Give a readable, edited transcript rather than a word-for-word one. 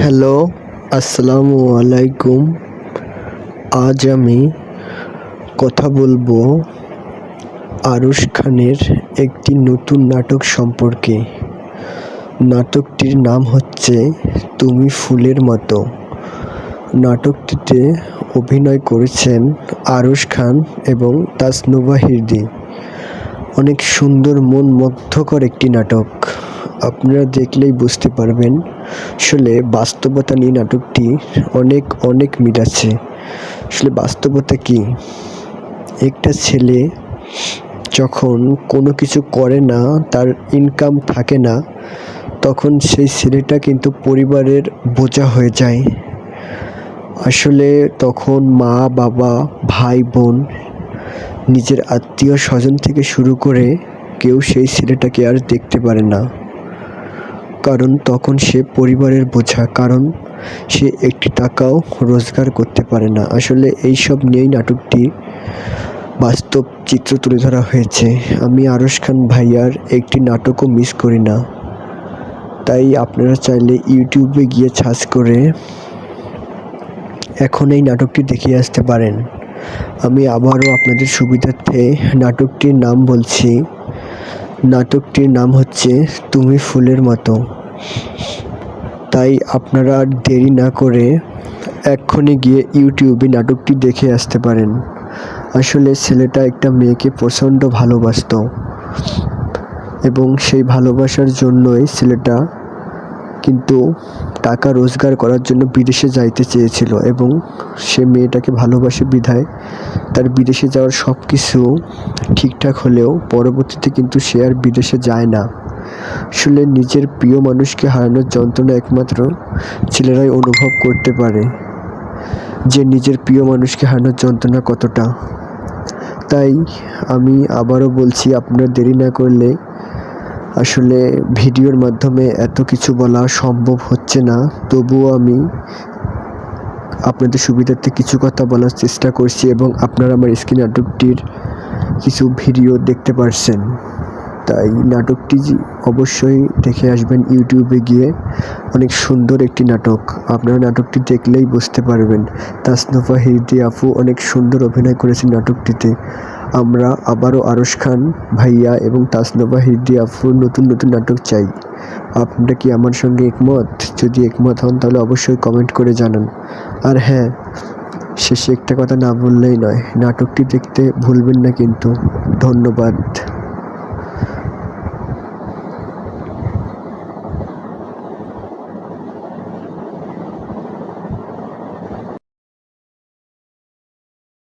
Hello, আসসালামু আলাইকুম। আজ আমি কথা বলবো আরশ খানের একটি নতুন নাটক সম্পর্কে। নাটকটির নাম হচ্ছে তুমি ফুলের মতো। নাটকটিতে অভিনয় করেছেন আরশ খান এবং তাসনুভা হিরদি। অনেক সুন্দর মনমুগ্ধকর একটি নাটক। আপনারা দেখলেই বুঝতে পারবেন আসলে বাস্তবতা নিয়ে নাটকটি অনেক মিল আছে। আসলে বাস্তবতা কি, একটা ছেলে যখন কোনো কিছু করে না, তার ইনকাম থাকে না, তখন সেই ছেলেটা কিন্তু পরিবারের বোঝা হয়ে যায়। আসলে তখন মা বাবা ভাই বোন নিজের আত্মীয় স্বজন থেকে শুরু করে কেউ সেই ছেলেটাকে আর দেখতে পারে না, কারণ তখন সে পরিবারের বোঝা, কারণ সে একটি টাকাও রোজগার করতে পারে না। আসলে এইসব নিয়েই নাটকটি বাস্তব চিত্র তুলে ধরা হয়েছে। আমি আরশ খান ভাইয়ার একটি নাটকও মিস করি না, তাই আপনারা চাইলে ইউটিউবে গিয়ে সার্চ করে এখন এই নাটকটি দেখে আসতে পারেন। আমি আবারও আপনাদের সুবিধার্থে নাটকটির নাম বলছি। নাটকটির নাম হচ্ছে তুমি ফুলের মতো। তাই আপনারা আর দেরি না করে এক্ষুনি গিয়ে ইউটিউবে নাটকটি দেখে আসতে পারেন। আসলে ছেলেটা একটা মেয়েকে প্রচণ্ড ভালোবাসতো এবং সেই ভালোবাসার জন্যই ছেলেটা কিন্তু টাকা রোজগার করার জন্য বিদেশে যাইতে চেয়েছিল, এবং সে মেয়েটাকে ভালোবাসে বিধায় তার বিদেশে যাওয়ার সব কিছু ঠিকঠাক হলেও পরবর্তীতে কিন্তু সে আর বিদেশে যায় না। আসলে নিজের প্রিয় মানুষকে হারানোর যন্ত্রণা একমাত্র ছেলেরাই অনুভব করতে পারে, যে নিজের প্রিয় মানুষকে হারানোর যন্ত্রণা কতটা। তাই আমি আবারও বলছি, আপনারা দেরি না করলে, আসলে ভিডিওর মাধ্যমে এত কিছু বলা সম্ভব হচ্ছে না, তবুও আমি আপনাদের সুবিধার্থে কিছু কথা বলার চেষ্টা করছি এবং আপনারা আমার স্ক্রিন নাটকটির কিছু ভিডিও দেখতে পারছেন। তাই নাটকটি অবশ্যই দেখে আসবেন ইউটিউবে গিয়ে। অনেক সুন্দর একটি নাটক, আপনারা নাটকটি দেখলেই বুঝতে পারবেন। তাসনুভা হিরদি আপু অনেক সুন্দর অভিনয় করেছেন নাটকটিতে। আমরা আবারও আরশ খান ভাইয়া এবং তাসনুভা হিরদি আপুর নতুন নাটক চাই। আপনারা কি আমার সঙ্গে একমত? যদি একমত হন তাহলে অবশ্যই কমেন্ট করে জানান। আর হ্যাঁ, শেষে একটা কথা না বললেই নয়, নাটকটি দেখতে ভুলবেন না কিন্তু। ধন্যবাদ।